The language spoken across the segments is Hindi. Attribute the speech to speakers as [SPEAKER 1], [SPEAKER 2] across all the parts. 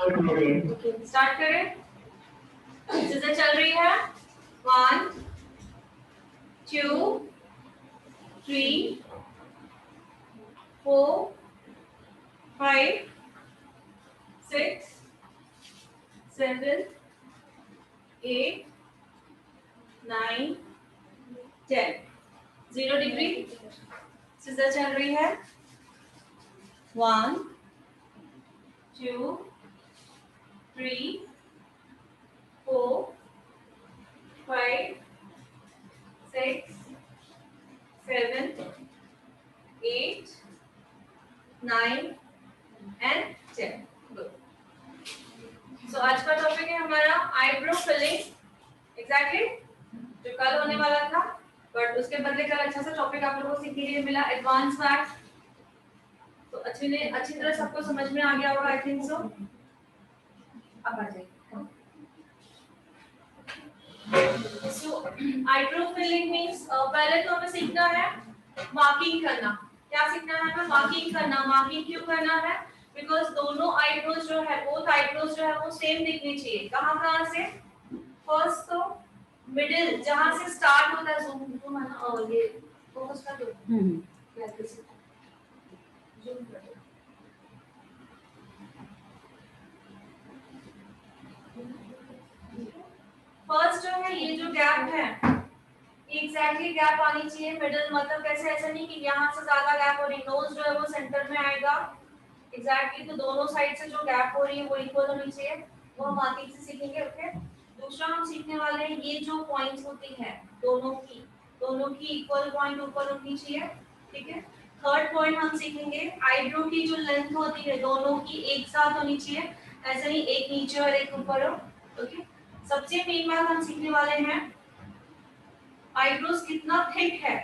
[SPEAKER 1] स्टार्ट करें। सीजर चल रही है 1 2 3 4 5 6 7 8 9 10 0 डिग्री सीजर चल रही है 1 2 3 4 5 6 7 8 9 and 10 good so आज का टॉपिक है हमारा आईब्रो फिलिंग एग्जैक्टली जो कल होने वाला था बट उसके बदले कल अच्छा सा टॉपिक आप लोगों को सीखने के लिए मिला एडवांस मैथ तो अच्छी तरह सबको समझ में आ गया होगा आई थिंक सो अब आ जाइए सो आईब्रो फिलिंग मींस पहले तो हमें सीखना है मार्किंग करना क्या सीखना है हमें मार्किंग करना मार्किंग क्यों करना है बिकॉज दोनों आईब्रोज जो है बोथ आईब्रोज जो है वो सेम दिखनी चाहिए कहां से फर्स्ट तो मिडिल जहां से स्टार्ट होता है जूम है ना और ये फोकस कर दो जूम कर दो फर्स्ट जो है ये जो गैप है एग्जैक्टली गैप आनी चाहिए मिडिल मतलब कैसे ऐसा नहीं कि यहाँ से ज्यादा गैप हो रही नोज जो है वो सेंटर में आएगा एग्जैक्टली तो दोनों साइड से जो गैप हो रही है वो इक्वल होनी चाहिए वो हम मार्किंग से सीखेंगे ओके दूसरा हम सीखने वाले हैं ये जो पॉइंट्स होती है दोनों की इक्वल पॉइंट ऊपर होनी चाहिए ठीक है थर्ड पॉइंट हम सीखेंगे आईब्रो की जो लेंथ होती है दोनों की एक साथ होनी चाहिए ऐसा नहीं एक नीचे और एक ऊपर हो ओके सबसे मेन बात हम सीखने वाले हैं आईब्रोज कितना थिक है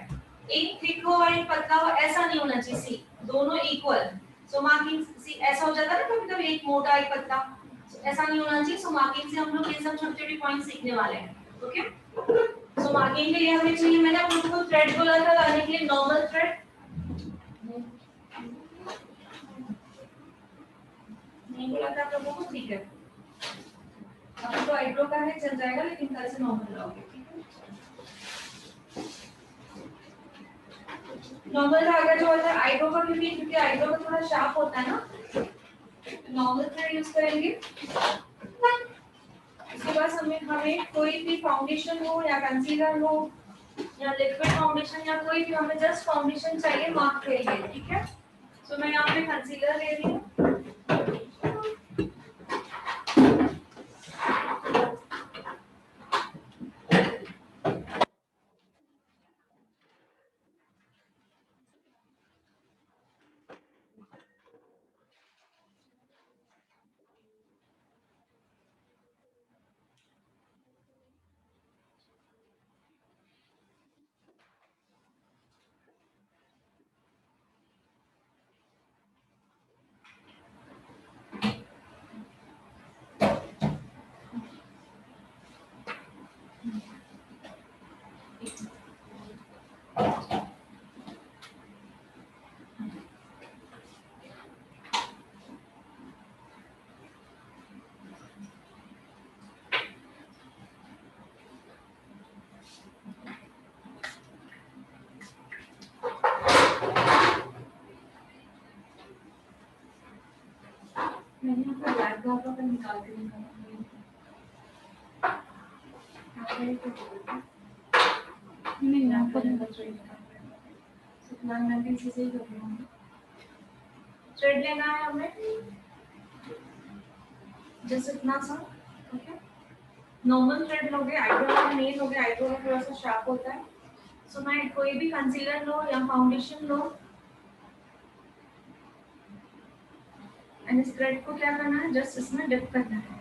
[SPEAKER 1] एक थिक हो और एक पतला हो ऐसा नहीं होना चाहिए सी दोनों इक्वल सो मार्किंग सी ऐसा हो जाता है ना कभी कभी एक मोटा एक पतला ऐसा नहीं होना चाहिए सो मार्किंग से हम लोग ये सब छोटे छोटे पॉइंट सीखने वाले हैं ओके सो मार्किंग के लिए हमें चाहिए मैंने आपको थ्रेड बोला था लाने के लिए नॉर्मल थ्रेड नहीं बोला था आप लोगों को ठीक है अब तो आईब्रो का है चल जाएगा लेकिन कल से नॉर्मल लाओगे नॉर्मल धागा जो होता है आईब्रो का क्योंकि आईब्रो का थोड़ा शार्प होता है ना नॉर्मल थ्रेड यूज करेंगे इसके बाद हमें कोई भी फाउंडेशन हो या कंसीलर हो या लिक्विड फाउंडेशन या कोई भी हमें जस्ट फाउंडेशन चाहिए मार्क के लिए ठीक है सो मैं यहाँ पे कंसीलर ले रही हूँ मैंने अपना ब्लैक धागा पर निकाल के नहीं ना पर मैं भी इसी से ही कर रही हूँ थ्रेड लेना है हमें जैसे इतना सा ओके नॉर्मल थ्रेड लोगे आईब्रो का नहीं लोगे आईब्रो का थोड़ा सा शार्प होता है सो मैं कोई भी कंसीलर लो या फाउंडेशन लो एंड इस थ्रेड को क्या करना है जस्ट इसमें डिप करना है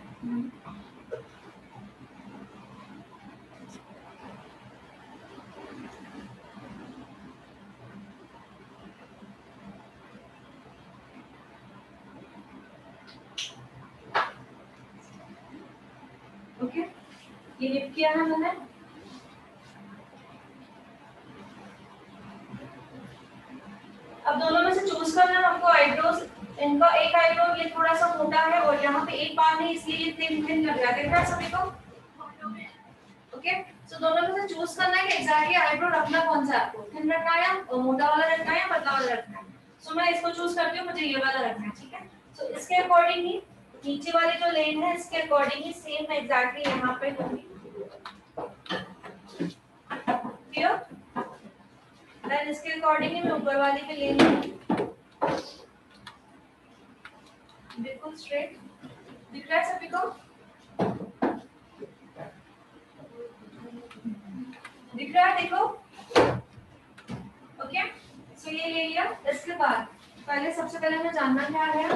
[SPEAKER 1] ओके ये डिप किया है मैंने अब दोनों में से चूज करना है हमको आईब्रोज इनका एक आईब्रो ये ये थोड़ा सा मोटा है और यहाँ पे एक बार नहीं, इसलिए ये थिन लग रहा है। देख रहा है सभी को? ओके, सो दोनों में से चूज करना है कि एग्जैक्टली आईब्रो रखना कौन सा है आपको, थिन रखना है या मोटा वाला रखना है या पतला वाला रखना है। सो मैं इसको चूज करती हूँ, मुझे ये वाला रखना है, ठीक है। सो इसके अकॉर्डिंग ही नीचे वाली जो लेन है इसके अकॉर्डिंग ही सेम एग्जैक्टली यहाँ पे होगी। क्लियर? देन इसके अकॉर्डिंग ही मैं ऊपर वाली भी ले लूंगी, बिल्कुल स्ट्रेट। दिख रहा है सभी को? दिख रहा है? देखो। ओके, सो ये ले लिया। इसके बाद पहले सबसे पहले हमें जानना क्या है,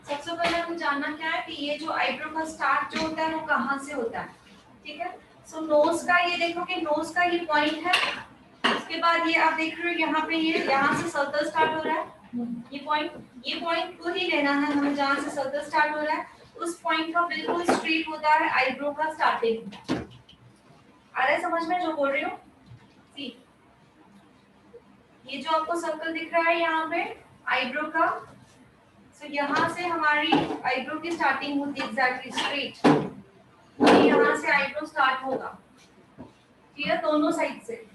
[SPEAKER 1] सबसे पहले हमें जानना क्या है कि ये जो आईब्रो का स्टार्ट जो होता है वो कहाँ से होता है, ठीक है। सो नोज का ये देखो कि नोज का ये पॉइंट है, उसके बाद ये आप देख रहे हो यहाँ पे ये यहाँ से सर्कल स्टार्ट हो रहा है, ये पॉइंट को ही लेना है हमें जहाँ से सर्कल स्टार्ट हो रहा है, उस पॉइंट का बिल्कुल स्ट्रेट होता है आईब्रो का स्टार्टिंग। आ रहा है समझ में जो बोल रही हूँ? सी, ये जो आपको सर्कल दिख रहा है यहाँ पे आईब्रो का, तो यहाँ से हमारी आईब्रो की स्टार्टिंग होती है एग्जैक्टली स्ट्रेट, यहाँ से आईब्रो स्टार्ट होगा, क्लियर? दोनों साइड से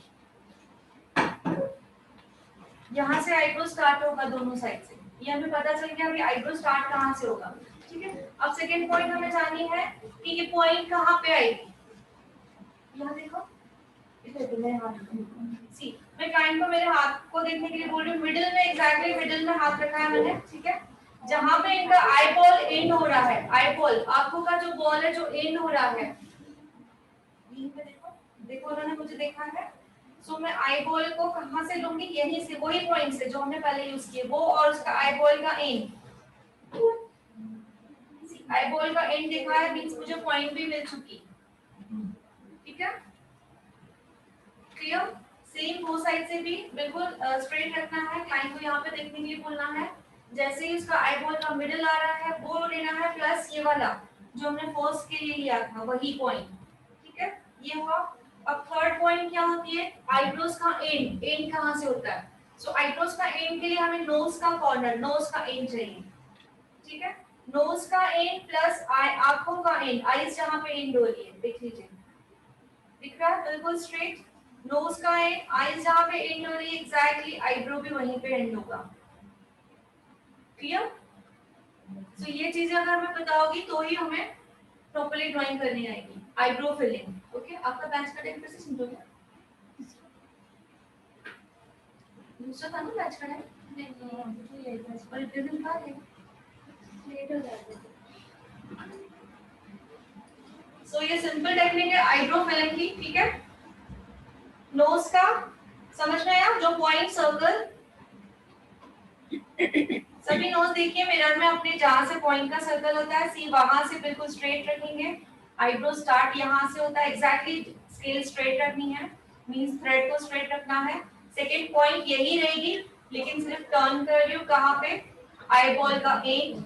[SPEAKER 1] यहाँ से आईब्रो स्टार्ट होगा दोनों साइड से, ये हमें पता चल गया कि आईब्रो स्टार्ट कहाँ से होगा, ठीक है। अब सेकेंड पॉइंट हमें जाननी है कि ये पॉइंट कहाँ पे आएगी। यहाँ देखो, सी, मैं काइंड को मेरे हाथ को देखने के लिए बोल रही हूँ, मिडिल में एग्जैक्टली मिडिल में हाथ रखा है मैंने, ठीक है। जहां पे इनका आई बॉल एंड हो रहा है, आई बॉल आंखों का जो बॉल है जो एंड हो रहा है, देखो देखो उन्होंने मुझे देखा है। सो मैं आई बॉल को कहां से लूंगी, यहीं से, वही पॉइंट से जो हमने पहले यूज किए वो, और उसका आई बॉल का एंड, आई बॉल का एंड देखा है मींस मुझे पॉइंट भी मिल चुकी, ठीक है। क्लियर? सेम दो साइड से भी बिल्कुल स्ट्रेट रखना है, क्लाइंट को यहाँ पे देखने के लिए बोलना है, जैसे ही उसका आई बॉल का मिडिल आ रहा है वो लेना है, प्लस ये वाला जो हमने फर्स्ट के लिए लिया था वही पॉइंट, ठीक है। ये हुआ। अब थर्ड पॉइंट क्या होती है, आईब्रोज का एंड, एंड कहाँ से होता है। सो आईब्रोज का एंड के लिए हमें नोज का कॉर्नर, नोज का एंड चाहिए, ठीक है। नोज का एंड प्लस आई, आंखों का एंड, आईज जहाँ पे एंड हो रही है देख लीजिए, दिख रहा है बिल्कुल स्ट्रेट। नोज का एंड, आईज जहाँ पे एंड हो रही है एग्जैक्टली आईब्रो भी वहीं पे एंड होगा, क्लियर? सो ये चीजें अगर हमें पता होगी तो ही हमें प्रॉपर्ली ड्राइंग करनी आएगी, आईब्रो फिलिंग। ओके, आपका बैच का टाइम कैसे समझ गया? दूसरा था ना बैच का टाइम? नहीं, और इतने दिन बाद है, लेट हो जाते हैं। सो ये सिंपल टेक्निक है आईब्रो फिलिंग की, ठीक है। नोज का समझ में आया, जो पॉइंट सर्कल, सभी नोज देखिए मिरर में अपने, जहां से पॉइंट का सर्कल होता है सी वहां से बिल्कुल स्ट्रेट रखेंगे, आईब्रो स्टार्ट यहां से होता है एग्जैक्टली, स्केल स्ट्रेट रखनी है, मींस थ्रेड को स्ट्रेट रखना है। सेकंड पॉइंट यही रहेगी, लेकिन सिर्फ टर्न कर रही हूं कहां पे, आई बॉल का एंड,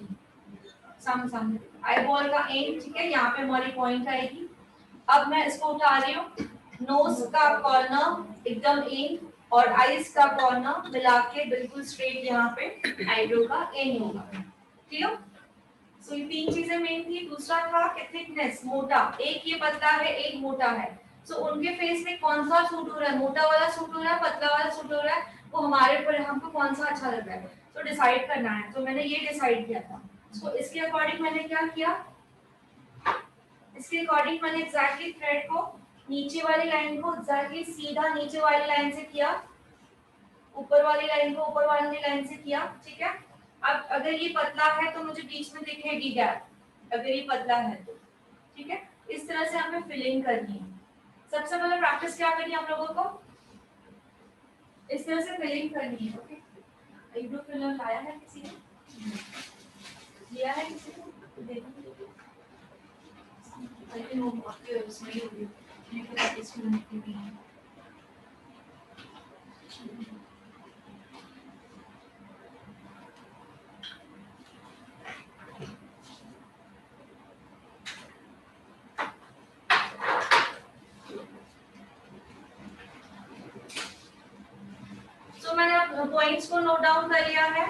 [SPEAKER 1] सामने आई बॉल का एंड, ठीक है, यहाँ पे हमारी पॉइंट आएगी। अब मैं इसको उठा रही हूँ, नोज का कॉर्नर एकदम एंड और आईज का कॉर्नर मिला के बिल्कुल स्ट्रेट यहाँ पे आईब्रो का एंड होगा, क्लियर? सो ये तीन चीजें मेन थी। दूसरा था कि थिकनेस, मोटा, एक ये पतला है एक मोटा है, सो उनके फेस में कौन सा सूट हो रहा है, मोटा वाला सूट हो रहा है पतला वाला सूट हो रहा है, वो हमारे ऊपर है, हमको कौन सा अच्छा लग रहा है, तो डिसाइड करना है। तो मैंने ये डिसाइड किया था, सो इसके अकॉर्डिंग मैंने क्या किया, इसके अकॉर्डिंग मैंने एग्जैक्टली थ्रेड को नीचे वाली लाइन को एग्जैक्टली सीधा नीचे वाली लाइन से किया, ऊपर वाली लाइन को ऊपर वाली लाइन से किया, ठीक है। अब अगर ये पतला है तो मुझे बीच में दिखेगी गैप, अगर ये पतला है तो, तरह से हमें फिलिंग करनी है। सबसे पहले प्रैक्टिस क्या करनी है हम लोगों को, इस तरह से फिलिंग करनी है। ओके, आईब्रो फिलर लाया है किसी ने, लिया है किसी ने, देखो लेकिन वो आपके उसमें ही होगी, मेरे को प्रैक्टिस करने के लिए। तो मैंने पॉइंट्स को नोट डाउन कर लिया है।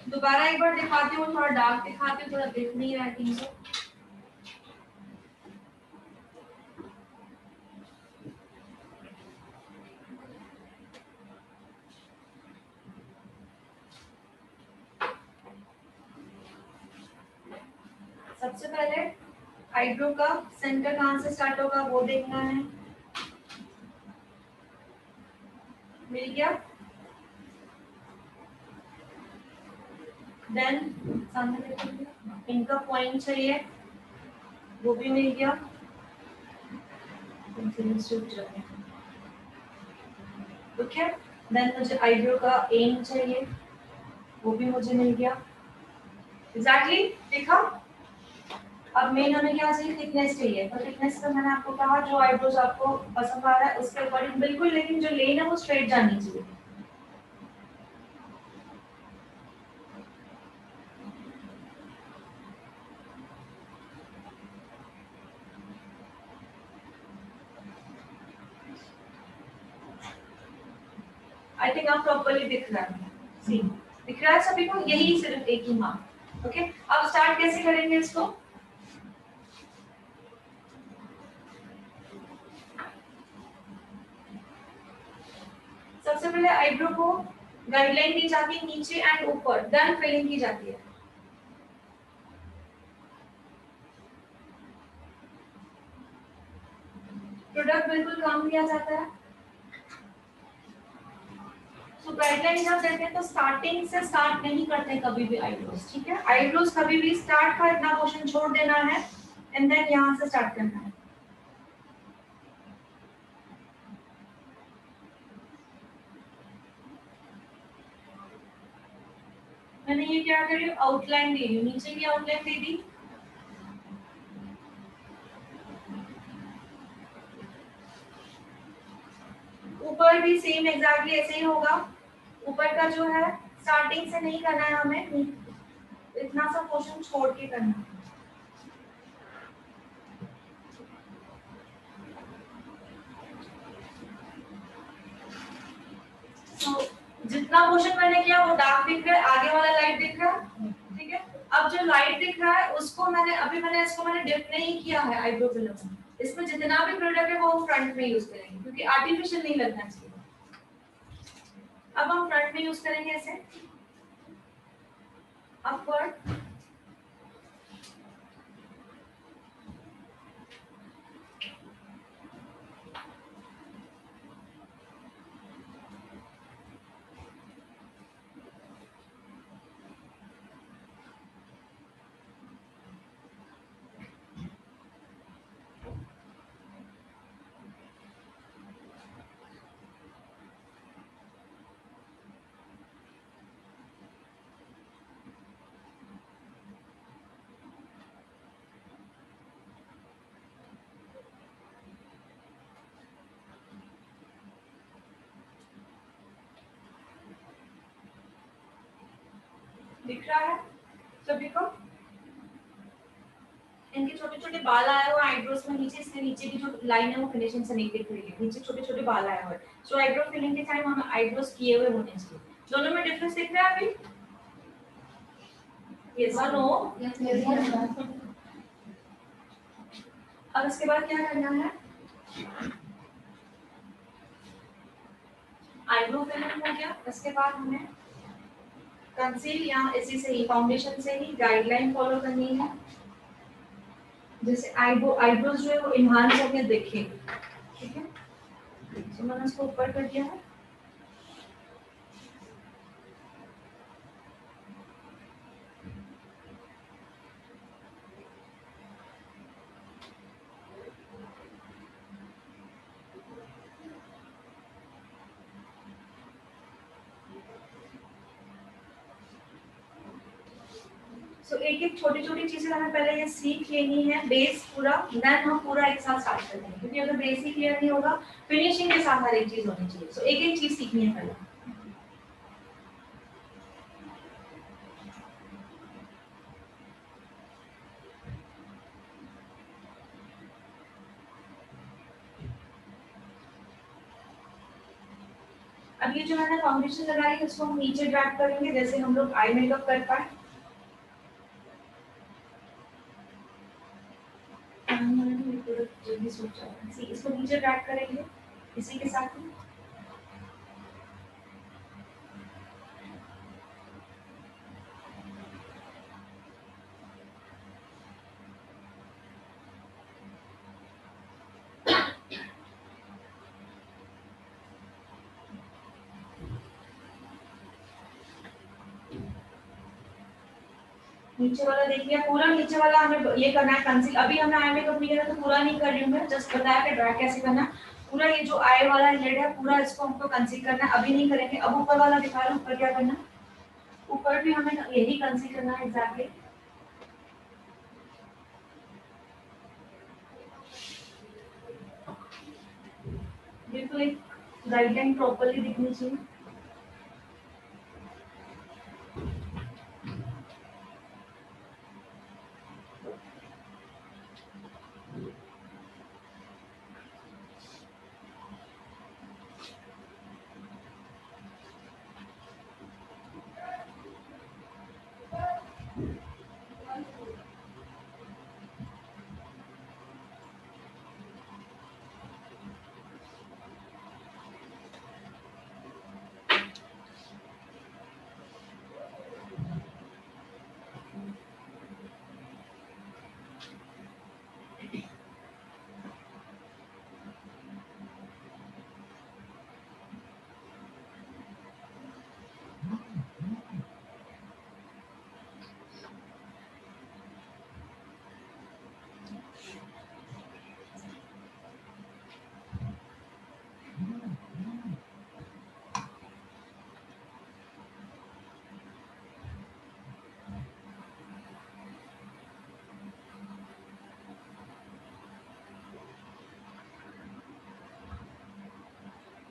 [SPEAKER 1] दोबारा एक बार दिखाती हूँ, थोड़ा डार्क दिखाती हूँ, थोड़ा दिख नहीं रहा है तीन सौ। सबसे पहले आईब्रो का सेंटर कहाँ से स्टार्ट होगा वो देखना है। मिल गया। देन सामने देखिए, इनका पॉइंट चाहिए, वो भी मिल गया। ओके, देन मुझे आईब्रो का एम चाहिए, वो भी मुझे मिल गया। एग्जैक्टली देखा। अब मेन हमें क्या चाहिए, थिकनेस चाहिए। तो थिकनेस का मैंने आपको कहा जो आईब्रोज आपको पसंद आ रहा है उसके अकॉर्डिंग बिल्कुल, लेकिन जो लेन है वो स्ट्रेट जानी चाहिए। आई थिंक आप प्रॉपर्ली दिख रहा है, सी दिख रहा है सभी को, यही सिर्फ एक ही मार्क। ओके, अब स्टार्ट कैसे करेंगे इसको। सबसे पहले आईब्रो को गाइडलाइन दी जाती है नीचे एंड ऊपर, देन फिलिंग की जाती है। प्रोडक्ट बिल्कुल कम दिया जाता है। तो गाइडलाइन जब देते हैं तो स्टार्टिंग से स्टार्ट नहीं करते कभी भी आईब्रोज, ठीक है। आईब्रोज कभी भी स्टार्ट का इतना पोर्शन छोड़ देना है एंड देन यहां से स्टार्ट करना है। मैंने ये क्या कर रही हूँ, आउटलाइन दे रही हूँ, नीचे की आउटलाइन दे दी। ऊपर भी सेम एग्जैक्टली ऐसे ही होगा। ऊपर का जो है स्टार्टिंग से नहीं करना है हमें, इतना सा पोर्शन छोड़ के करना है। तो जितना पोर्शन मैंने किया वो डार्क दिख रहा है, आगे वाला लाइट दिख रहा है, ठीक है। अब जो लाइट दिख रहा है उसको मैंने इसको डिप नहीं किया है आईब्रो फिलर में। इसमें जितना भी प्रोडक्ट है वो हम फ्रंट में यूज करेंगे क्योंकि आर्टिफिशियल नहीं लगना चाहिए। अब हम फ्रंट में यूज करेंगे ऐसे अपवर्ड। दिख रहा है सभी को। इनके छोटे छोटे बाल आए हुए आईब्रोज में नीचे, इसके नीचे की जो लाइन है वो फिनिशिंग से नहीं दिख रही है, नीचे छोटे छोटे बाल आए हुए। सो आईब्रो फिलिंग के टाइम हमें आईब्रोज किए हुए होने चाहिए। दोनों में डिफरेंस दिख रहा है अभी? यस और नो? अब इसके बाद क्या करना है, आईब्रो फिलिंग हो गया। इसके बाद हमें कंसील या इसी से ही फाउंडेशन से ही गाइडलाइन फॉलो करनी है, जैसे आईब्रोज जो है वो इन्हांस होकर दिखे, ठीक है। तो मैंने इसको ऊपर कर दिया है। सो एक एक छोटी छोटी चीजें हमें पहले ये सीख लेनी है, बेस पूरा, देन हम पूरा एक साथ स्टार्ट करते हैं, क्योंकि अगर बेस ही क्लियर नहीं होगा फिनिशिंग के साथ हर एक चीज होनी चाहिए। सो एक एक चीज सीखनी है पहले। अब ये जो मैंने फाउंडेशन लगाई है उसको हम नीचे ड्रैग करेंगे, जैसे हम लोग आई मेकअप कर पाए। इसको नीचे ड्रैग करेंगे इसी के साथ ही। नीचे वाला देखिए, पूरा नीचे वाला हमें ये करना है कंसील। अभी हमने आई मेकअप नहीं किया तो पूरा नहीं कर रही हूँ मैं, जस्ट बताया कि ड्रैग कैसे करना है। पूरा ये जो आई वाला लेड है पूरा इसको हमको कंसील करना है, अभी नहीं करेंगे। अब ऊपर वाला दिखा रहा हूँ, ऊपर क्या करना है, ऊपर भी हमें यही कंसील करना है एग्जैक्टली। बिल्कुल एक गाइडलाइन प्रॉपर्ली दिखनी चाहिए।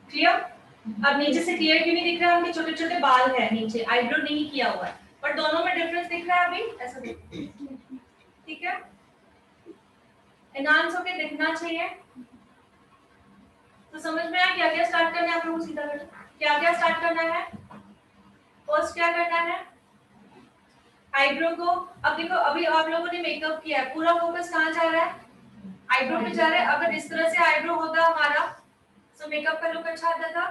[SPEAKER 1] क्लियर? अब नीचे से क्लियर क्यों नहीं दिख रहा है? उनके छोटे छोटे बाल है नीचे, आईब्रो नहीं किया हुआ है, पर दोनों में डिफरेंस दिख रहा है अभी, ऐसा ठीक है? एनहांस होके दिखना चाहिए। तो समझ में आया क्या क्या स्टार्ट करना है आप लोगों को? सीधा कर, क्या क्या स्टार्ट करना है? फर्स्ट क्या करना है? आईब्रो को, अब देखो अभी आप लोगों ने मेकअप किया है, पूरा फोकस कहाँ जा रहा है? आईब्रो पे जा रहा है। अगर इस तरह से आईब्रो होता हमारा तो मेकअप का लुक अच्छा आता था,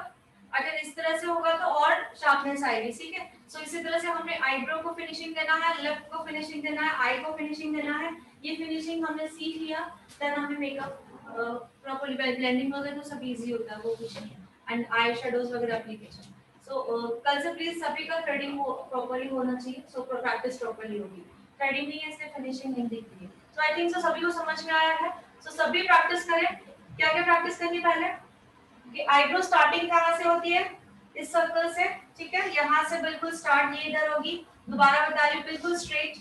[SPEAKER 1] अगर इस तरह से होगा तो और शार्पनेस आएगी, ठीक है? सो इसी तरह से हमें आईब्रो को फिनिशिंग देना है, लिप को फिनिशिंग देना है, आई को फिनिशिंग देना है। ये फिनिशिंग हमने सीख लिया, देन हमें मेकअप प्रॉपर्ली ब्लेंडिंग वगैरह तो सब इजी होता है, वो कुछ नहीं है। एंड आई शेडोज वगैरह एप्लीकेशन। सो कल से प्लीज सभी का थ्रेडिंग प्रॉपर्ली होना चाहिए, सो प्रैक्टिस प्रॉपर्ली होगी। थ्रेडिंग नहीं है इसलिए फिनिशिंग नहीं दिख रही है। सो आई थिंक सो सभी को समझ में आया है। सो सभी प्रैक्टिस करें। क्या क्या प्रैक्टिस करनी पहले कि आईब्रो स्टार्टिंग कहाँ से होती है? इस सर्कल से, ठीक है? यहाँ से बिल्कुल स्टार्ट ये इधर होगी, दोबारा बता रही हूँ, बिल्कुल स्ट्रेट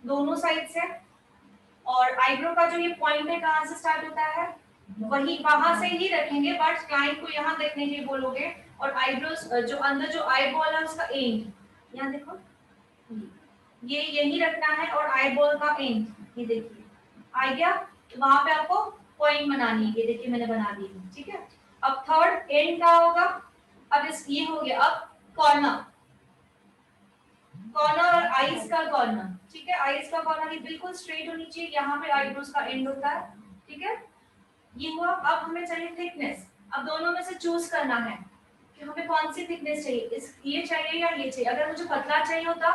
[SPEAKER 1] दोनों साइड से। और आईब्रो का जो ये पॉइंट है कहाँ से स्टार्ट होता है? वही वहां से ही रखेंगे, बट क्लाइंट को यहाँ देखने के लिए बोलोगे। और आईब्रोज जो अंदर जो आई बॉल है उसका एंड यहाँ देखो, ये यही रखना है, और आई बॉल का एंड ये देखिए आ गया। वहां पे आपको पॉइंट बनानी है, ये देखिए मैंने बना दी है, ठीक है? अब थर्ड एंड क्या होगा? अब इस ये हो गया। अब कॉर्नर, कॉर्नर और आईज का कॉर्नर, ठीक है? आईज का कॉर्नर ये बिल्कुल स्ट्रेट होनी चाहिए, यहाँ पे आईब्रोज का एंड होता है, ठीक है? ये हुआ। अब हमें चाहिए थिकनेस। अब दोनों में से चूज करना है कि हमें कौन सी थिकनेस चाहिए, इस ये चाहिए या ये चाहिए। अगर मुझे पतला चाहिए होता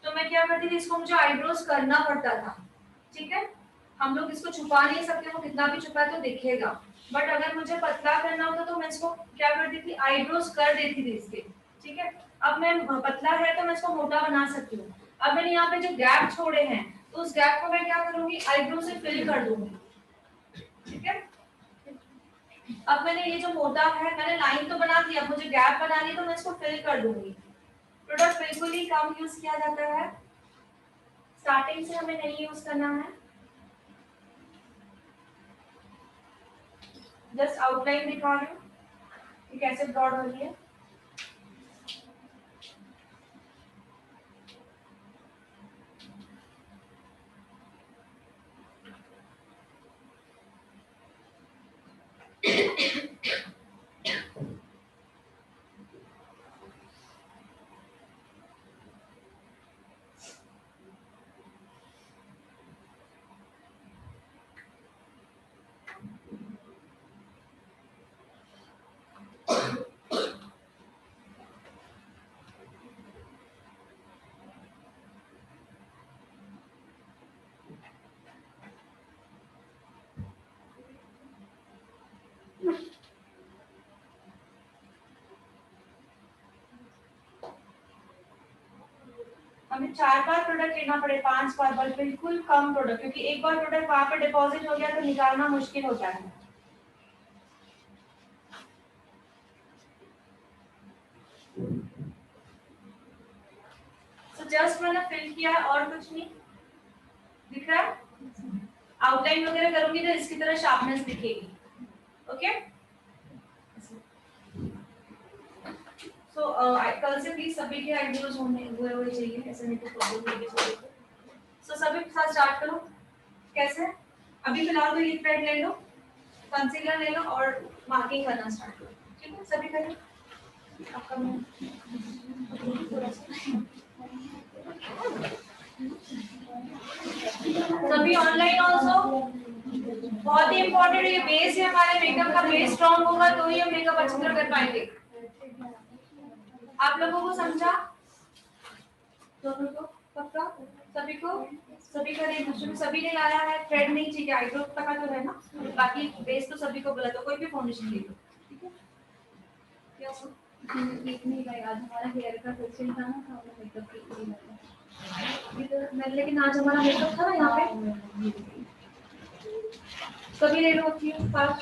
[SPEAKER 1] तो मैं क्या करती थी, इसको मुझे आईब्रोज करना पड़ता था, ठीक है? हम लोग इसको छुपा नहीं सकते, वो कितना भी छुपाए तो दिखेगा। बट अगर मुझे पतला करना होता तो मैं इसको क्या करती थी, आईब्रोज कर देती थी इसके, ठीक है? अब मैं पतला है तो मैं इसको मोटा बना सकती हूँ। अब मैंने यहाँ पे जो गैप छोड़े हैं तो उस गैप को मैं क्या करूंगी, आईब्रो से फिल कर दूंगी, ठीक है? अब मैंने ये जो मोटा है मैंने लाइन तो बना दी, अब मुझे गैप बनानी तो मैं इसको फिल कर दूंगी। प्रोडक्ट बिल्कुल ही कम यूज किया जाता है। स्टार्टिंग से हमें नहीं यूज करना है, जस्ट आउटलाइन दिखा रही हूँ कि कैसे ब्रॉड हो रही है। हमें 4 बार प्रोडक्ट लेना पड़े, 5 बार बिल्कुल कम प्रोडक्ट, क्योंकि एक बार प्रोडक्ट वहां पे डिपॉजिट हो गया तो निकालना मुश्किल होता है। तो जस्ट मैंने फिल किया और कुछ नहीं दिख रहा है। आउटलाइन वगैरह करूंगी तो इसकी तरह शार्पनेस दिखेगी। ओके, सो कल से प्लीज सभी के आइडियाज हुए चाहिए, ऐसे नहीं तो प्रॉब्लम होगी सभी को। सो सभी के साथ स्टार्ट करो। कैसे? अभी फिलहाल तो ये थ्रेड ले लो, कंसीलर ले लो और मार्किंग करना स्टार्ट करो। ठीक है, सभी करें। आपका सभी ऑनलाइन ऑल्सो बहुत ही इंपॉर्टेंट है, ये बेस है हमारे मेकअप का। बेस स्ट्रांग होगा तो ही हम मेकअप अच्छी तरह कर पाएंगे। आप लोगों को समझा? दोनों को पक्का? सभी को? सभी का एक दूसरे में सभी ने लाया है, थ्रेड नहीं चाहिए, आईब्रो तक का तो है ना, बाकी बेस तो सभी को बोला, तो कोई भी फाउंडेशन ले लो। ठीक है, क्या सुन नहीं भाई, आज हमारा हेयर का सेक्शन था ना, तो मेकअप की मैं, लेकिन आज हमारा मेकअप था ना यहाँ पे। सभी ले लो अपनी पास।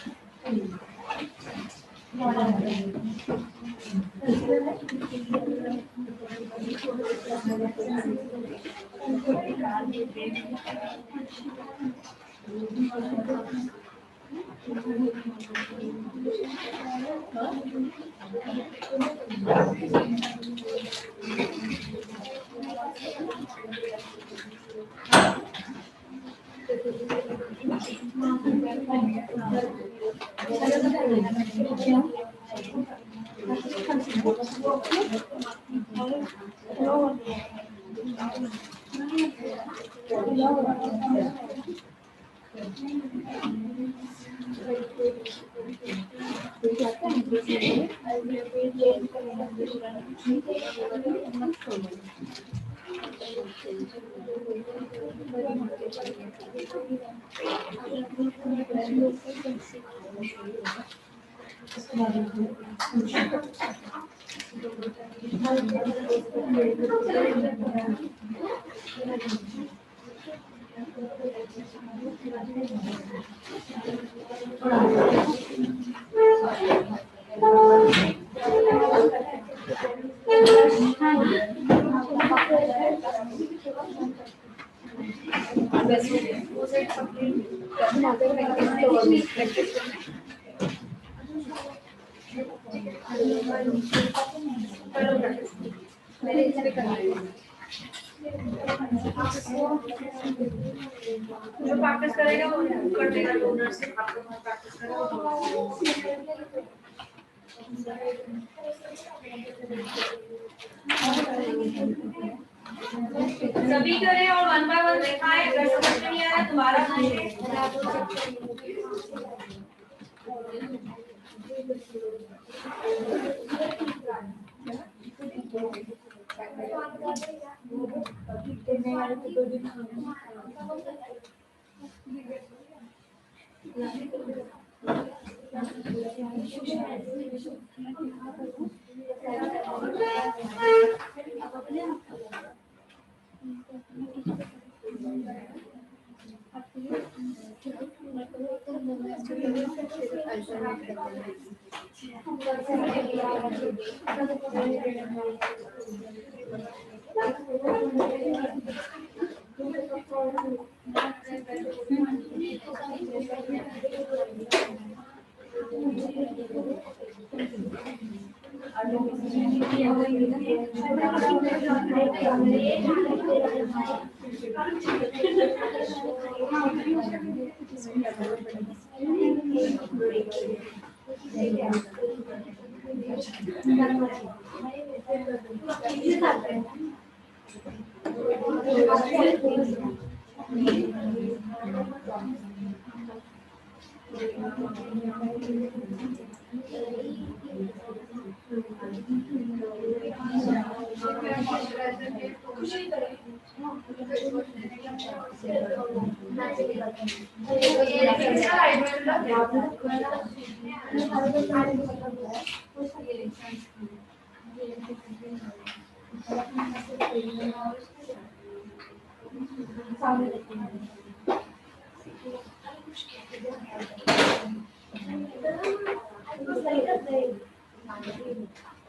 [SPEAKER 1] जो प्रैक्टिस करेगा वो कर देगा, टोनर से आपको प्रैक्टिस करेगा। सभी करें और 1 बाय 1 दिखाएं, अगर समझ में नहीं आ रहा दोबारा बनाएंगे।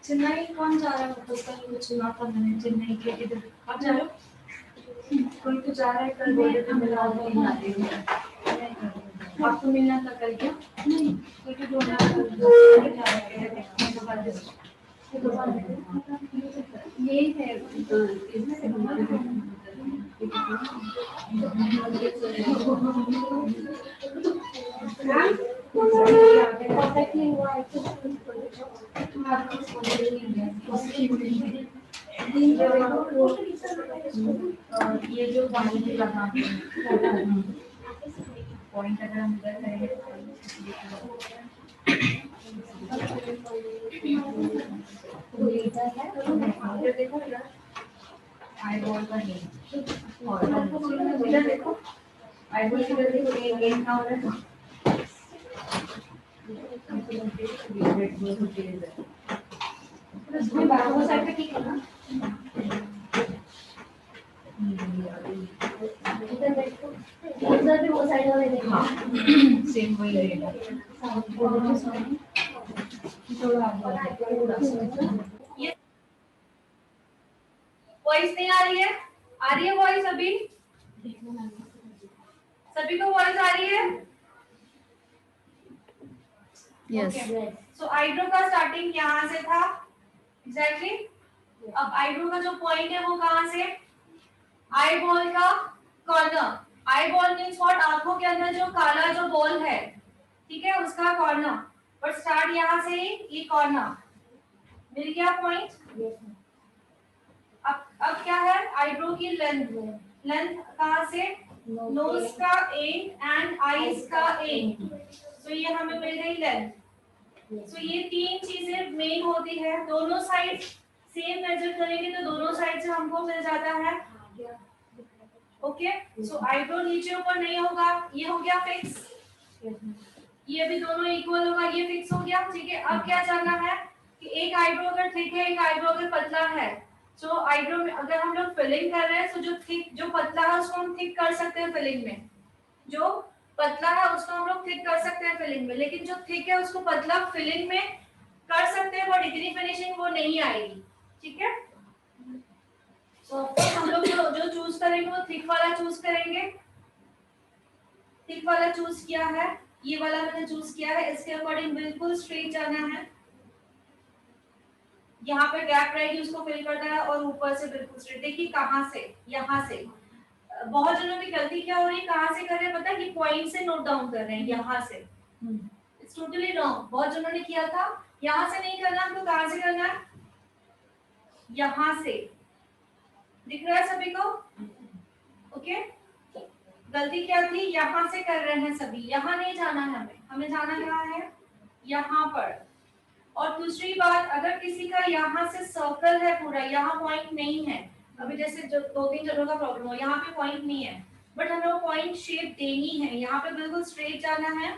[SPEAKER 1] चेन्नई कौन जा रहा है? तो कल सुना था मैंने चेन्नई के इधर आप जा रहे हो? कोई तो जा रहा है कल बोल रहे थे मिला नहीं आ रही है। आपको मिलना था कल क्या? नहीं कोई तो बोल रहा यही है ये जो पॉइंट लगा पॉइंट अगर हम इधर करेंगे तो देखो आई बॉल का नहीं और इधर देखो आई बॉल इधर देखो ये गेम का हो रहा है उसमें बाकी साइड पे ठीक है ना इधर देखो उधर भी वो साइड वाले देखो सेम वही रहेगा थोड़ा ये वॉइस नहीं आ रही है वॉइस अभी सभी को वॉइस आ रही है
[SPEAKER 2] Yes.
[SPEAKER 1] सो आईब्रो का स्टार्टिंग यहाँ से था एग्जैक्टली अब आईब्रो का जो पॉइंट है वो कहाँ से आई बॉल का corner eye ball means what आंखों के अंदर जो काला जो बॉल है ठीक है उसका कॉर्नर बट स्टार्ट यहाँ से ही ये कॉर्नर मिल गया पॉइंट अब क्या है आईब्रो की लेंथ कहाँ से नोज का एंड एंड आईज का एंड तो ये हमें मिल गई लेंथ सो ये तीन चीजें मेन होती है दोनों साइड सेम मेजर करेंगे तो दोनों साइड से हमको मिल जाता है ओके सो आईब्रो नीचे ऊपर नहीं होगा ये हो गया फिक्स ये भी दोनों इक्वल होगा ये फिक्स हो गया ठीक है अब क्या जानना है कि एक आईब्रो अगर थिक है एक आईब्रो अगर पतला है तो आईब्रो में अगर हम लोग फिलिंग कर रहे हैं तो जो थिक जो पतला है उसको हम थिक कर सकते हैं फिलिंग में जो पतला है उसको हम लोग थिक कर सकते हैं फिलिंग में लेकिन जो थिक है उसको पतला फिलिंग में कर सकते हैं बट इतनी फिनिशिंग वो नहीं आएगी ठीक है तो हम लोग जो चूज करेंगे वो थिक वाला चूज करेंगे थिक वाला चूज किया है ये वाला मैंने चूज किया है इसके अकॉर्डिंग बिल्कुल स्ट्रेट जाना है यहाँ पे गैप रहेगी उसको फिल करना है और ऊपर से बिल्कुल स्ट्रेट देखिए कहाँ से यहाँ से बहुत जनों की गलती क्या हो रही है कहाँ से कर रहे हैं पता है कि पॉइंट से नोट डाउन कर रहे हैं यहाँ से इट्स टोटली रॉन्ग बहुत जनों ने किया था यहाँ से नहीं करना तो कहाँ से करना है यहाँ से दिख रहा है सभी को ओके गलती क्या थी यहाँ से कर रहे हैं सभी यहाँ नहीं जाना है हमें जाना कहाँ है यहाँ पर और दूसरी बात अगर किसी का यहाँ से सर्कल है पूरा यहाँ पॉइंट नहीं है अभी जैसे जो 2-3 जनों का प्रॉब्लम हो यहाँ पे पॉइंट नहीं है बट हमें वो पॉइंट शेप देनी है यहाँ पे बिल्कुल स्ट्रेट जाना है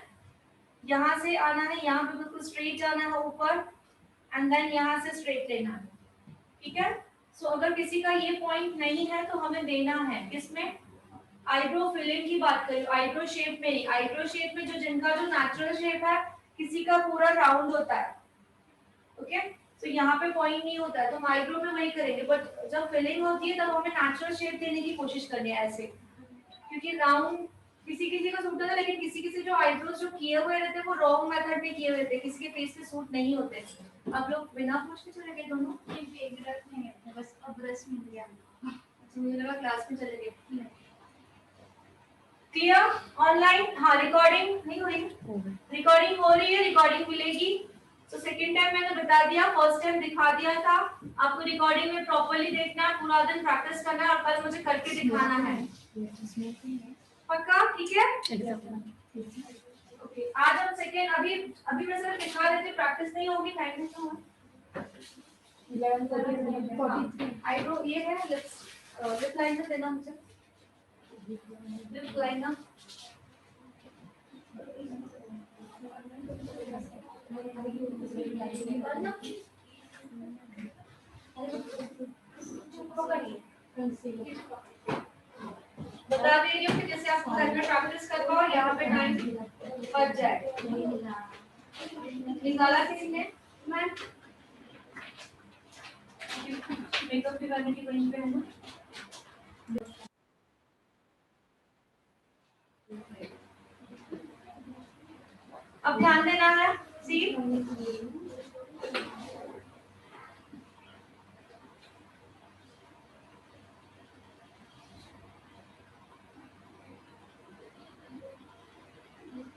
[SPEAKER 1] यहाँ से आना है यहाँ पे बिल्कुल स्ट्रेट जाना है ऊपर एंड देन यहाँ से स्ट्रेट लेना है ठीक है सो अगर किसी का ये पॉइंट नहीं है तो हमें देना है किसमें आईब्रो फिलिंग की बात करें आईब्रो शेप में नहीं आईब्रो शेप में जो जिनका जो नेचुरल शेप है किसी का पूरा राउंड होता है ओके तो यहाँ पे पॉइंट नहीं होता है तो हम आईब्रो में वही करेंगे बट जब फिलिंग होती है तब हमें नेचुरल शेप देने की कोशिश करनी है ऐसे क्योंकि राउंड किसी किसी को सूट होता है लेकिन किसी किसी जो आईब्रोज जो किए हुए रहते हैं वो रॉन्ग मेथड में किए हुए रहते हैं किसी के फेस पे सूट नहीं होते अब लोग बिना पूछ के चले गए दोनों एक ब्रश नहीं है बस अब ब्रश मिल गया मुझे लगा क्लास में चले गए। क्लियर? ऑनलाइन? हाँ, रिकॉर्डिंग नहीं हो रही? रिकॉर्डिंग हो रही है, रिकॉर्डिंग मिलेगी। तो सेकंड टाइम मैंने बता दिया, फर्स्ट टाइम दिखा दिया था। आपको रिकॉर्डिंग में प्रॉपर्ली देखना है, पूरा दिन प्रैक्टिस करना है और कल मुझे करके दिखाना है। पक्का? ठीक है? ओके, आज हम सेकंड अभी मैं सिर्फ दिखा देती, प्रैक्टिस नहीं होगी, टाइम नहीं होगा। 11:43 आईब्रो ये है, लिप लाइनर देना मुझे, लिप लाइनर। बता दे रही हूँ कि जैसे आप घर में प्रैक्टिस कर पाओ, यहाँ पे टाइम बच जाए। निकाला किसने? मैं मेकअप भी करने की वहीं पे है ना। अब ध्यान देना है, सी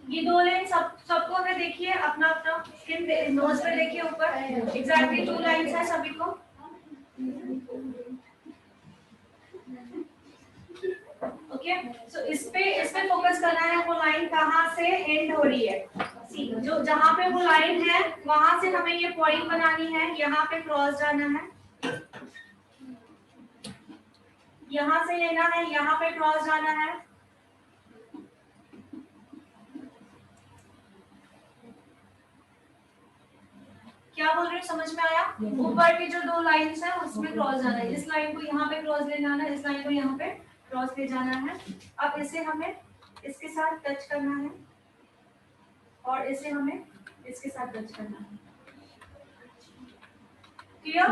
[SPEAKER 1] ये दो लाइन सबको अगर देखिए, अपना अपना स्किन नोज पे देखिए ऊपर, एग्जैक्टली 2 लाइंस है सभी को। ओके, सो इस पे फोकस करना है, वो लाइन कहाँ से एंड हो रही है। सी जो जहाँ पे वो लाइन है वहां से हमें ये पॉइंट बनानी है, यहाँ पे क्रॉस जाना है, यहाँ से लेना है, यहाँ पे क्रॉस जाना है। क्या बोल रही हूँ, समझ में आया? ऊपर की जो 2 लाइंस है उसमें क्रॉस जाना है, इस लाइन को यहाँ पे क्रॉस ले जाना है, इस लाइन को यहाँ पे क्रॉस ले जाना है। अब इसे हमें इसके साथ टच करना है और इसे हमें इसके साथ टच करना है। क्लियर?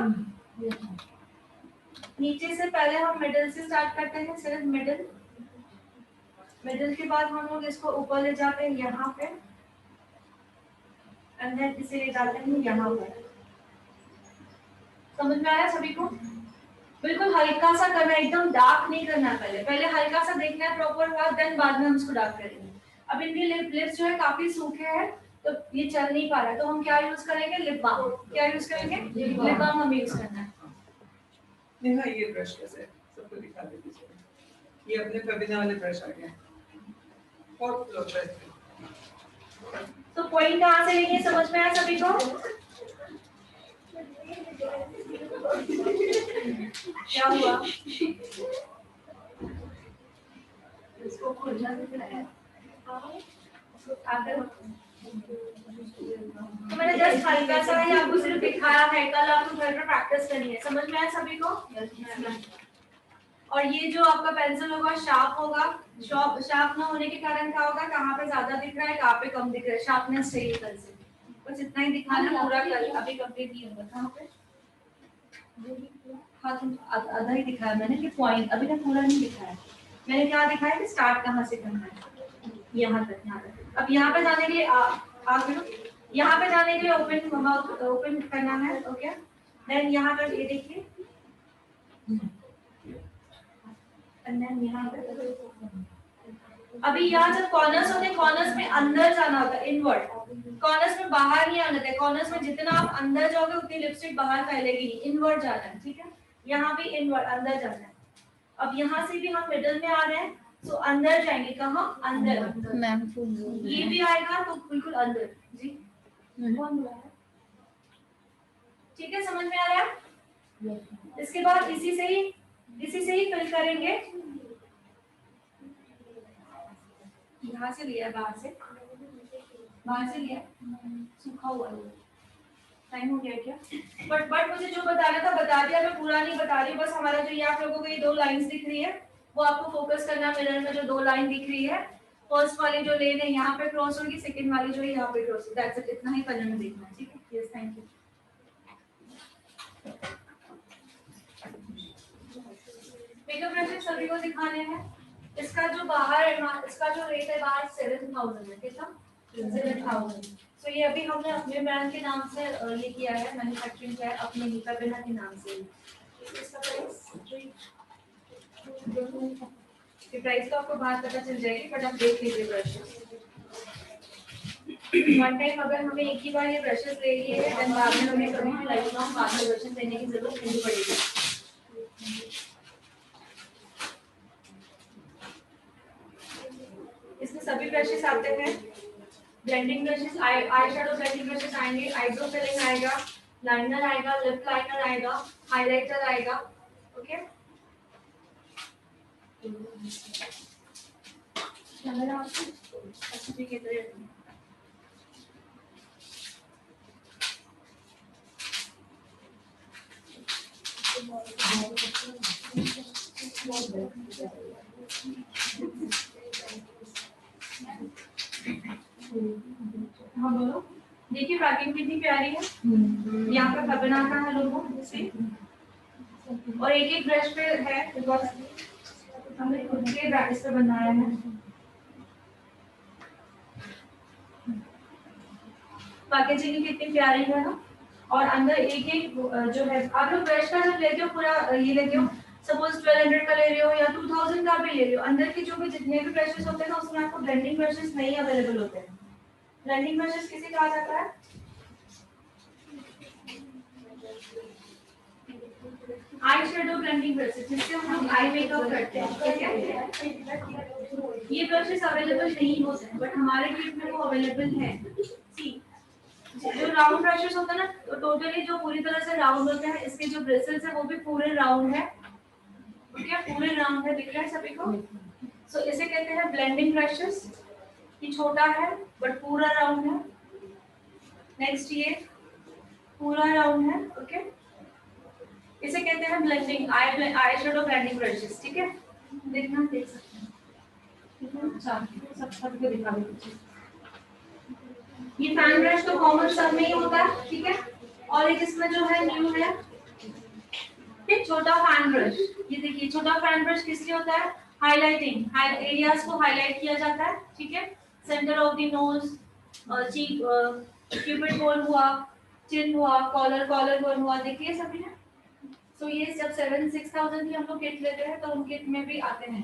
[SPEAKER 1] नीचे से पहले हम मिडिल से स्टार्ट करते हैं, सिर्फ मिडिल। मिडिल के बाद हम लोग इसको ऊपर ले जाते हैं यहाँ पे, एंड देन इसे ले जाते हैं यहाँ पर। समझ में आया सभी को? बिल्कुल हल्का सा करना है, एकदम डार्क नहीं करना। पहले हल्का सा देखना है प्रॉपर हुआ, देन बाद में हम इसको डार्क करेंगे। अब इनके लिप्स जो है काफी सूखे हैं, तो ये चल नहीं पा रहा है, तो हम क्या यूज करेंगे? Lip balm. क्या यूज करेंगे? लिप बाम हम यूज करना है।
[SPEAKER 2] नेहा ये ब्रश कैसे सबको दिखा दे दीजिए, ये अपने फबिना वाले ब्रश आ गए और फ्लो ब्रश।
[SPEAKER 1] तो पॉइंट कहाँ से लेंगे, समझ में आया सभी को? क्या हुआ? इसको खोलना है। तो मैंने जस्ट हल्का सा ही आपको सिर्फ दिखाया है, कल आपको घर में प्रैक्टिस करनी है। समझ में आया सभी को? और ये जो आपका पेंसिल होगा शार्प होगा, शार्प ना होने के कारण क्या होगा, कहाँ पे ज्यादा दिख रहा है, कहाँ पे कम दिख रहा है, शार्पनेस चाहिए पेंसिल। बस इतना ही दिखाना, पूरा कल अभी कंप्लीट नहीं होगा। कहाँ पे? हाँ, तुम आधा ही दिखाया मैंने कि पॉइंट, अभी तक पूरा नहीं दिखाया। मैंने क्या दिखाया कि स्टार्ट कहाँ से करना है, यहाँ तक, यहाँ तक। अब यहाँ पे जाने के लिए यहाँ पे जाने के लिए ओपन करना है। ओके, देन यहाँ पर ये देखिए, यहाँ पे अभी यहाँ जब कॉर्नर्स होते हैं, कॉर्नर्स में अंदर जाना होता है, इनवर्ड। कॉर्नर्स में बाहर नहीं आना है, कॉर्नर्स में जितना आप अंदर जाओगे उतनी लिपस्टिक बाहर फैलेगी नहीं, इनवर्ड जाना है। ठीक है, यहाँ भी इनवर्ड अंदर जाना है। अब यहाँ से भी हम मिडिल में आ रहे हैं, तो अंदर जाएंगे। कहाँ? अंदर। मैम ये भी आएगा तो बिल्कुल अंदर। जी कौन बोला है? ठीक है, समझ में आ रहा है? इसके बाद इसी से ही फिल करेंगे। यहाँ से लिया, बाहर से लिया, सूखा हुआ है। टाइम हो गया क्या? बट मुझे जो बताना था बता दिया, मैं पूरा नहीं बता रही। बस हमारा जो ये आप लोगों को ये 2 लाइंस दिख रही है, वो आपको फोकस करना। मिरर में जो 2 लाइन दिख रही है, फर्स्ट वाली जो लेन है यहाँ पे क्रॉस होगी, सेकंड वाली जो है यहाँ पे क्रॉस होगी। दैट्स इट, इतना ही कलर में देखना है। ठीक है, yes, thank you. Makeup brushes सभी को दिखाने हैं। इसका जो बाहर है, इसका जो रेट है बाहर 7000 है। कितना? 7000। तो ये अभी हमने अपने ब्रांड के नाम से ये किया है, मैन्युफैक्चरिंग किया है अपने नीता बिना के नाम से। इसका प्राइस ये प्राइस तो आपको बाहर पता चल जाएगी, बट आप देख लीजिए ब्रशेस। वन टाइम अगर हमें एक ही बार ये ब्रशेस ले लिए हैं, देन बाद में हमें कभी भी लाइफ लॉन्ग बाद में ब्रशेस लेने की जरूरत नहीं पड़ेगी। इसमें सभी ब्रशेस आते हैं, blending brushes, eye shadow blending brushes आएंगे, आईब्रो फिलिंग आएगा, लाइनर आएगा, लिप लाइनर आएगा, हाइलाइटर आएगा। ओके, कैमरा अच्छा ठीक है। हाँ बोलो, देखिए पैकिंग कितनी प्यारी है। यहाँ पे फबना का है लोगो से, और एक एक ब्रश पे है, बिकॉज हमने खुद के ब्रश पे बनाया है। पैकेजिंग कितनी प्यारी है ना, और अंदर एक एक जो है, आप लोग ब्रश का जब लेते हो पूरा ये लेते हो, सपोज 1200 का ले रहे हो या 2000 का भी ले रहे हो, अंदर के जो भी जितने भी ब्रशेस होते हैं ना, उसमें आपको ब्लेंडिंग ब्रशेस नहीं अवेलेबल होते हैं। ब्लेंडिंग ब्रशेस किसे कहा जाता है? आई शेडो ब्लेंडिंग ब्रशेस, जिससे हम लोग आई मेकअप करते हैं। ठीक है, ये ब्रशेस अवेलेबल नहीं होते हैं, बट हमारे किट में वो अवेलेबल है। सी, जो राउंड ब्रशेस होते हैं ना, तो टोटली जो पूरी तरह से राउंड होते हैं, इसके जो ब्रिसल्स है वो भी पूरे राउंड है। क्या पूरे राउंड है, दिख रहा है सभी को? सो इसे कहते हैं ब्लेंडिंग ब्रशेस। ये छोटा है बट पूरा राउंड है। नेक्स्ट ये पूरा राउंड है। ओके, इसे कहते हैं blending eye shadow blending brushes. ठीक है, देखना, देख सकते हैं। अच्छा, सबको दिखा दीजिए। ये फैन ब्रश तो कॉमन सब में ही होता है। ठीक है, और एक इसमें जो है न्यू है, ठीक, छोटा फैन ब्रश। ये देखिए, छोटा फैन ब्रश किस लिए होता है? हाइलाइटिंग, एरियाज को हाईलाइट किया जाता है। ठीक है, centre of the nose, cheek, Cupid bone हुआ, चिन हुआ, कॉलर बोन हुआ, देखिए सभी ने। सो ये जब 6000 की हम लोग किट लेते हैं, तो उन किट में भी आते हैं।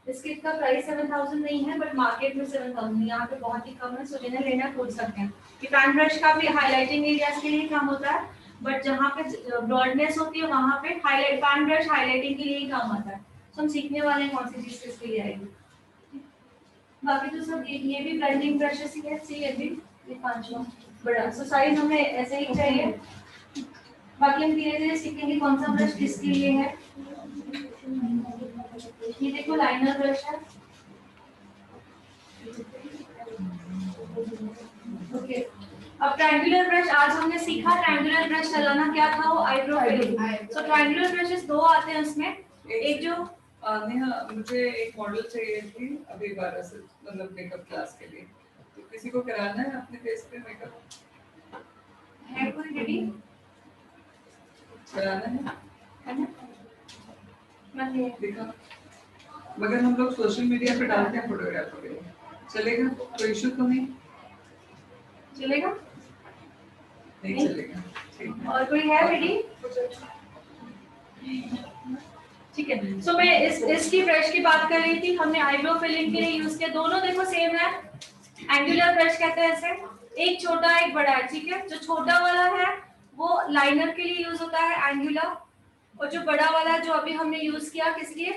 [SPEAKER 1] इस किट का प्राइस 7000 नहीं है, बट मार्केट में 7000 यहाँ पे बहुत ही कम है। सो जिन्हें लेना खोज सकते हैं। ये फैन ब्रश का भी हाइलाइटिंग एरियाज के लिए काम होता है, बट जहाँ पे ब्रॉडनेस होती है वहाँ पे हाईलाइट फैन ब्रश हाइलाइटिंग के लिए ही काम आता है। तो हम सीखने वाले हैं कौन सी चीज किसके लिए आएगी। बाकी तो सब ये भी ब्लेंडिंग ब्रशेस ही है। सी, ये पांचवा बड़ा, सो साइज हमें ऐसे ही चाहिए। बाकी हम धीरे धीरे सीखेंगे कौन सा ब्रश किसके लिए है। ये देखो लाइनर ब्रश है। ओके, अब ट्रायंगुलर ब्रश आज हमने सीखा। ट्रायंगुलर ब्रश चलाना क्या था? वो आईब्रो फिलिंग। सो ट्रायंगुलर ब्रशेस दो आते हैं उसमें। एक जो
[SPEAKER 2] नेहा, मुझे एक मॉडल चाहिए थी अभी 12 से, मतलब मेकअप क्लास के लिए। तो किसी को कराना है अपने फेस पे मेकअप?
[SPEAKER 1] है कोई रेडी?
[SPEAKER 2] कराना है ना?
[SPEAKER 1] मैं
[SPEAKER 2] देखा, मगर हम लोग सोशल मीडिया पे डालते हैं फोटोग्राफर के लिए, चलेगा? कोई इशू तो नहीं?
[SPEAKER 1] चलेगा?
[SPEAKER 2] नहीं चलेगा, ठीक है।
[SPEAKER 1] और कोई है रेडी? ठीक है, सो मैं इसकी ब्रश की बात कर रही थी। हमने आईब्रो फिलिंग के लिए यूज किया। दोनों देखो सेम है, एंगुलर ब्रश कहते हैं इसे। एक छोटा एक बड़ा है। ठीक है, जो छोटा वाला है वो लाइनर के लिए यूज होता है, एंगुलर, और जो बड़ा वाला जो अभी हमने यूज किया किस लिए?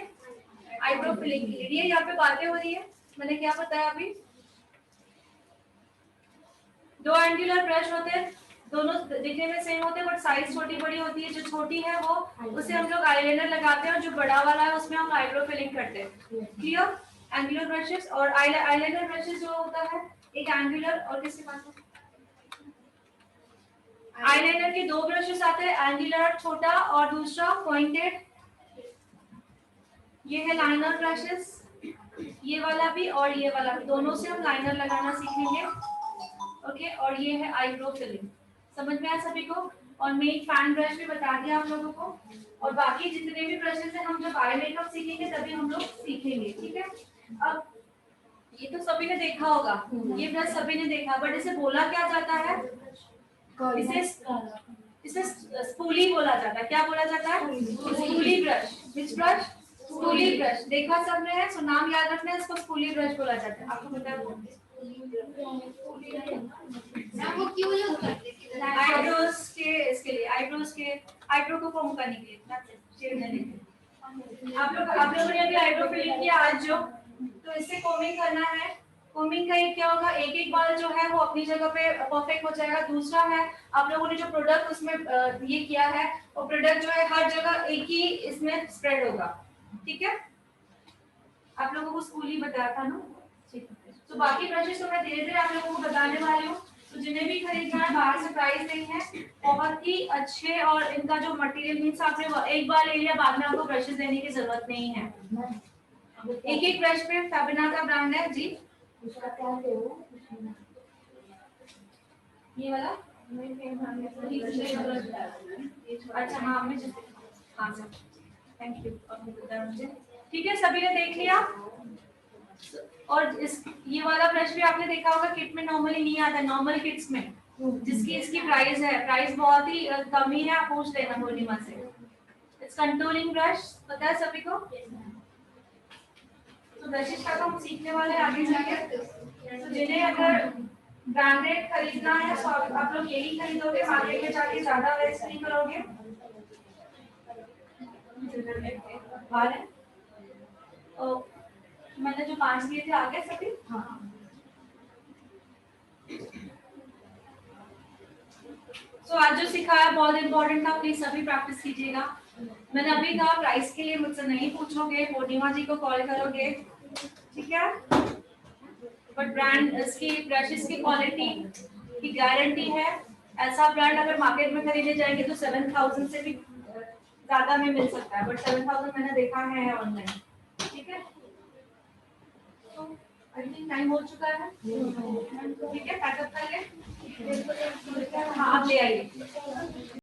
[SPEAKER 1] आईब्रो फिलिंग के लिए। यहाँ पे बातें हो रही है, मैंने क्या बताया अभी? दो एंगुलर ब्रश होते हैं, दोनों दिखने में सेम होते हैं, बट साइज छोटी बड़ी होती है। जो छोटी है वो उसे हम लोग आईलाइनर लगाते हैं, और जो बड़ा वाला है उसमें हम आईब्रो फिलिंग करते हैं। क्लियर? एंगुलर ब्रशेस और आईलाइनर ब्रशेस जो होता है, एक एंगुलर और किसके पास है? आईलाइनर के दो ब्रशेस आते हैं, एंगुलर छोटा और दूसरा पॉइंटेड। ये है लाइनर ब्रशेस, ये वाला भी और ये वाला भी, दोनों से हम लाइनर लगाना सीखेंगे। ओके, और ये है आईब्रो फिलिंग। समझ में आया सभी को? और मैं एक फैन ब्रश भी बता दिया आप लोगों को। और बाकी जितने भी ब्रशेस हैं, हम जब आई मेकअप सीखेंगे तभी हम लोग सीखेंगे। ठीक है, अब ये तो सभी ने देखा होगा, ये ब्रश सभी ने देखा, बट इसे बोला क्या जाता है? इसे स्पूली बोला जाता है। क्या बोला जाता है? Spoolie brush. Which brush? Spoolie brush देखा सबने है, सो नाम याद रखना है, इसको स्पूली ब्रश बोला जाता है। आपको पता है वो?
[SPEAKER 3] वो क्यों यूज करते हैं?
[SPEAKER 1] आईब्रोज के, इसके लिए आईब्रोज के, आईब्रो को फॉर्म करने के लिए, शेड करने के लिए। आप लोगों ने अभी आईब्रो फिलिंग किया आज जो, तो इससे कोमिंग करना है। कोमिंग का एक क्या होगा, एक एक बाल जो है वो अपनी जगह पे परफेक्ट हो जाएगा। दूसरा है, आप लोगों ने जो प्रोडक्ट उसमें ये किया है, वो प्रोडक्ट जो है हर जगह एक ही इसमें स्प्रेड होगा। ठीक है, आप लोगों को स्कूल ही बताया था ना। ठीक है, तो बाकी ब्रशेस तो मैं धीरे धीरे आप लोगों को बताने वाली हूँ। तो जिन्हें भी खरीदना है, बाहर से प्राइस नहीं है, बहुत ही अच्छे, और इनका जो मटेरियल मीन्स आपने एक बार ले लिया, बाद में आपको ब्रशेस लेने की जरूरत नहीं है। एक एक ब्रश पे फेबिना का ब्रांड है जी। ये वाला अच्छा, हाँ मैं हाँ सर, थैंक यू, आपने बताया मुझे। ठीक है, सभी ने देख लिया। और इस ये वाला ब्रश भी आपने देखा होगा, किट में नॉर्मली नहीं आता, नॉर्मल किट्स में जिसकी इसकी प्राइस है, प्राइस बहुत ही कम ही है, आप पूछ लेना पूर्णिमा से। इट्स कंटूरिंग ब्रश, पता है सभी को? तो ब्रशेस का तो हम सीखने वाले हैं आगे जाके। तो जिन्हें अगर ब्रांडेड खरीदना है तो आप लोग यही खरीदोगे, मार्केट में जाके ज्यादा वेस्ट नहीं करोगे। बाहर है? मैंने जो 5 दिए थे आ गए सभी? हाँ। सो आज जो सिखाया बहुत इंपॉर्टेंट था, प्लीज सभी प्रैक्टिस कीजिएगा। मैंने अभी कहा प्राइस के लिए मुझसे नहीं पूछोगे, पूर्णिमा जी को कॉल करोगे, ठीक है? बट ब्रांड इसकी ब्रशेस की क्वालिटी की गारंटी है। ऐसा ब्रांड अगर मार्केट में खरीदे जाएंगे तो 7000 से भी ज्यादा में मिल सकता है, बट 7000 मैंने देखा है ऑनलाइन। ठीक है, तो आई थिंक टाइम हो चुका है। ठीक है, पैकअप कर ले। हाँ, आप ले आइए।